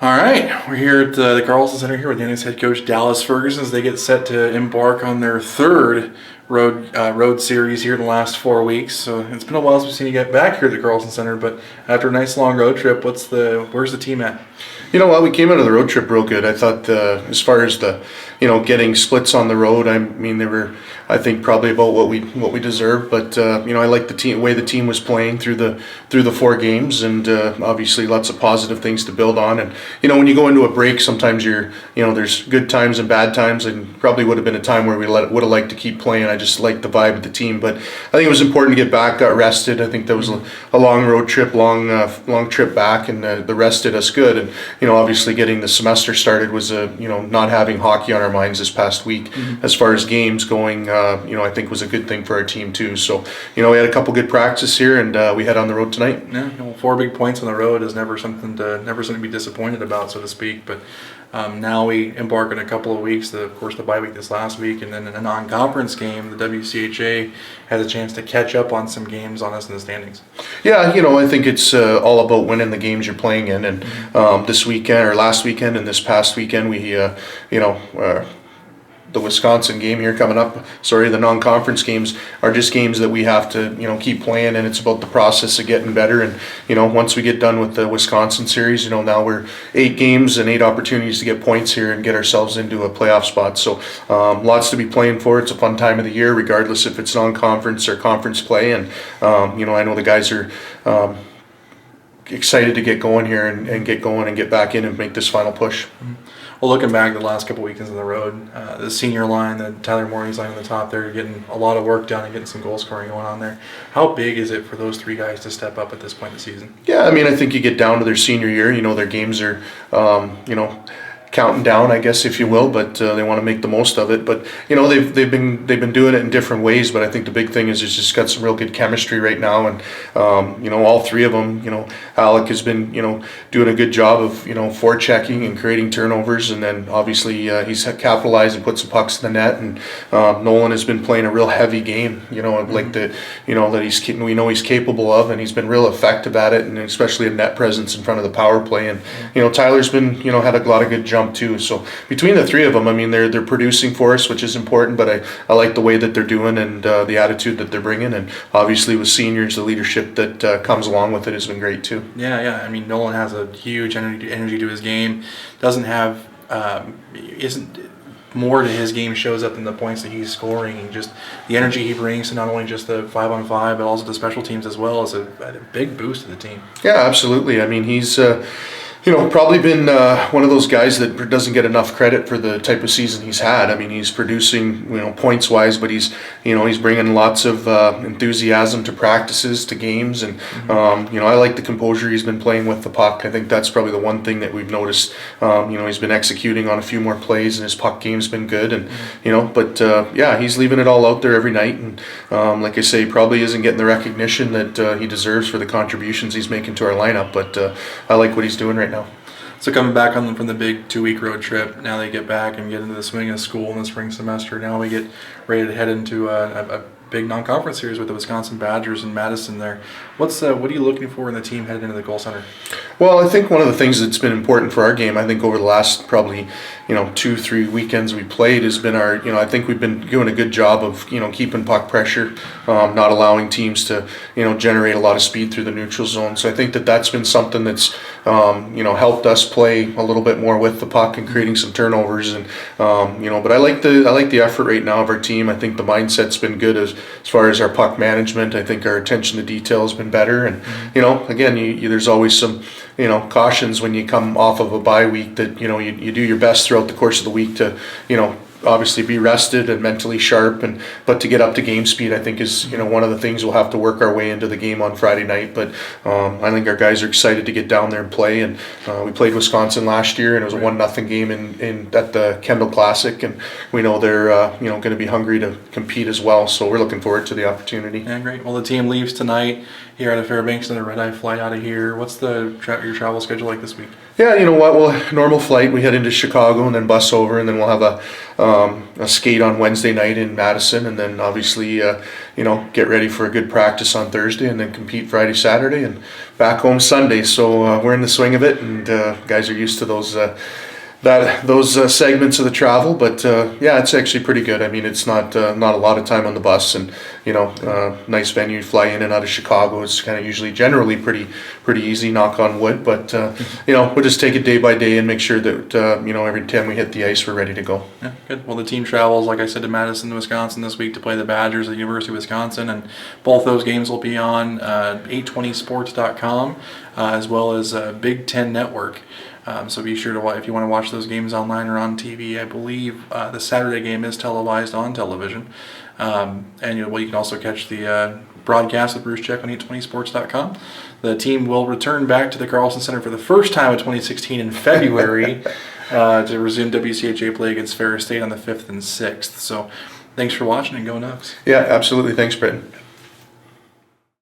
All right, we're here at the Carlson Center here with Nanooks head coach Dallas Ferguson as they get set to embark on their third road series here in the last 4 weeks. So it's been a while since we've seen you get back here at the Carlson Center, but after a nice long road trip, where's the team at? You know what? We came out of the road trip real good. I thought as far as the, getting splits on the road, I mean, they were, I think, probably about what we deserved. But I like the way the team was playing through the 4 games, and obviously lots of positive things to build on. And when you go into a break, sometimes there's good times and bad times, and probably would have been a time where we would have liked to keep playing. I just liked the vibe of the team, but I think it was important to get back, got rested. I think that was a long road trip, long trip back, and the rest did us good. And obviously getting the semester started was not having hockey on our minds this past week. As far as games going, I think was a good thing for our team too. So we had a couple good practices here, and we head on the road tonight. Yeah, 4 big points on the road is never something to be disappointed about, so to speak. But now we embark on a couple of weeks. Of course, the bye week this last week, and then in a non-conference game, the WCHA has a chance to catch up on some games on us in the standings. Yeah, I think it's all about winning the games you're playing in, and this weekend or last weekend and this past weekend we the Wisconsin game here coming up, the non-conference games are just games that we have to, keep playing, and it's about the process of getting better. And, once we get done with the Wisconsin series, now we're 8 games and 8 opportunities to get points here and get ourselves into a playoff spot. So lots to be playing for. It's a fun time of the year, regardless if it's non-conference or conference play. And, I know the guys are excited to get going here and get going and get back in and make this final push. Well, looking back the last couple weekends on the road, the senior line, the Tyler Morning's line on the top there, getting a lot of work done and getting some goal scoring going on there. How big is it for those 3 guys to step up at this point in the season? Yeah, I mean, I think you get down to their senior year, their games are, counting down, I guess, if you will, but they want to make the most of it. But they've been doing it in different ways. But I think the big thing is it's just got some real good chemistry right now, and all 3 of them. Alec has been doing a good job of forechecking and creating turnovers, and then obviously he's capitalized and put some pucks in the net. And Nolan has been playing a real heavy game. Like that we know he's capable of, and he's been real effective at it, and especially a net presence in front of the power play. And Tyler's been had a lot of good jump too. So between the 3 of them, I mean, they're producing for us, which is important. But I like the way that they're doing and the attitude that they're bringing, and obviously with seniors, the leadership that comes along with it has been great too. Yeah. I mean, Nolan has a huge energy to his game. Isn't more to his game shows up in the points that he's scoring, and just the energy he brings to not only just the 5-on-5 but also the special teams as well is a big boost to the team. Yeah, absolutely. I mean, he's probably been one of those guys that doesn't get enough credit for the type of season he's had. I mean, he's producing, points wise, but he's bringing lots of enthusiasm to practices, to games, and I like the composure he's been playing with the puck. I think that's probably the one thing that we've noticed. He's been executing on a few more plays, and his puck game's been good, and he's leaving it all out there every night, and like I say, probably isn't getting the recognition that he deserves for the contributions he's making to our lineup. But I like what he's doing right now. So coming back on them from the big 2-week road trip, now they get back and get into the swing of school in the spring semester. Now we get ready to head into a big non-conference series with the Wisconsin Badgers and Madison there. What are you looking for in the team headed into the goal center? Well, I think one of the things that's been important for our game, I think over the last probably 2-3 weekends we played, has been our I think we've been doing a good job of keeping puck pressure, not allowing teams to generate a lot of speed through the neutral zone. So I think that's been something that's helped us play a little bit more with the puck and creating some turnovers. And but I like the effort right now of our team. I think the mindset's been good as far as our puck management. I think our attention to detail has been better. And again, there's always some cautions when you come off of a bye week that you do your best throughout the course of the week to obviously be rested and mentally sharp, but to get up to game speed, I think is one of the things we'll have to work our way into the game on Friday night. But I think our guys are excited to get down there and play. And we played Wisconsin last year, and it was a 1-0 game at the Kendall Classic, and we know they're going to be hungry to compete as well. So we're looking forward to the opportunity. Yeah, great. Well, the team leaves tonight here out of Fairbanks on a red-eye flight out of here. What's your travel schedule like this week? Yeah, you know what? Well, normal flight. We head into Chicago and then bus over, and then we'll have a skate on Wednesday night in Madison, and then obviously get ready for a good practice on Thursday and then compete Friday, Saturday, and back home Sunday. So we're in the swing of it, and guys are used to those segments of the travel. But it's actually pretty good. I mean, it's not a lot of time on the bus, and nice venue. Fly in and out of Chicago. It's kind of generally pretty easy. Knock on wood. But we'll just take it day by day and make sure that every time we hit the ice, we're ready to go. Yeah, good. Well, the team travels, like I said, to Madison, Wisconsin this week to play the Badgers at the University of Wisconsin, and both those games will be on 820sports.com as well as Big Ten Network. So be sure to, if you want to watch those games online or on TV, I believe the Saturday game is televised on television. And you can also catch the broadcast with Bruce Check on 820sports.com. The team will return back to the Carlson Center for the first time in 2016 in February to resume WCHA play against Ferris State on the 5th and 6th. So thanks for watching, and go Nucks. Yeah, absolutely. Thanks, Britton.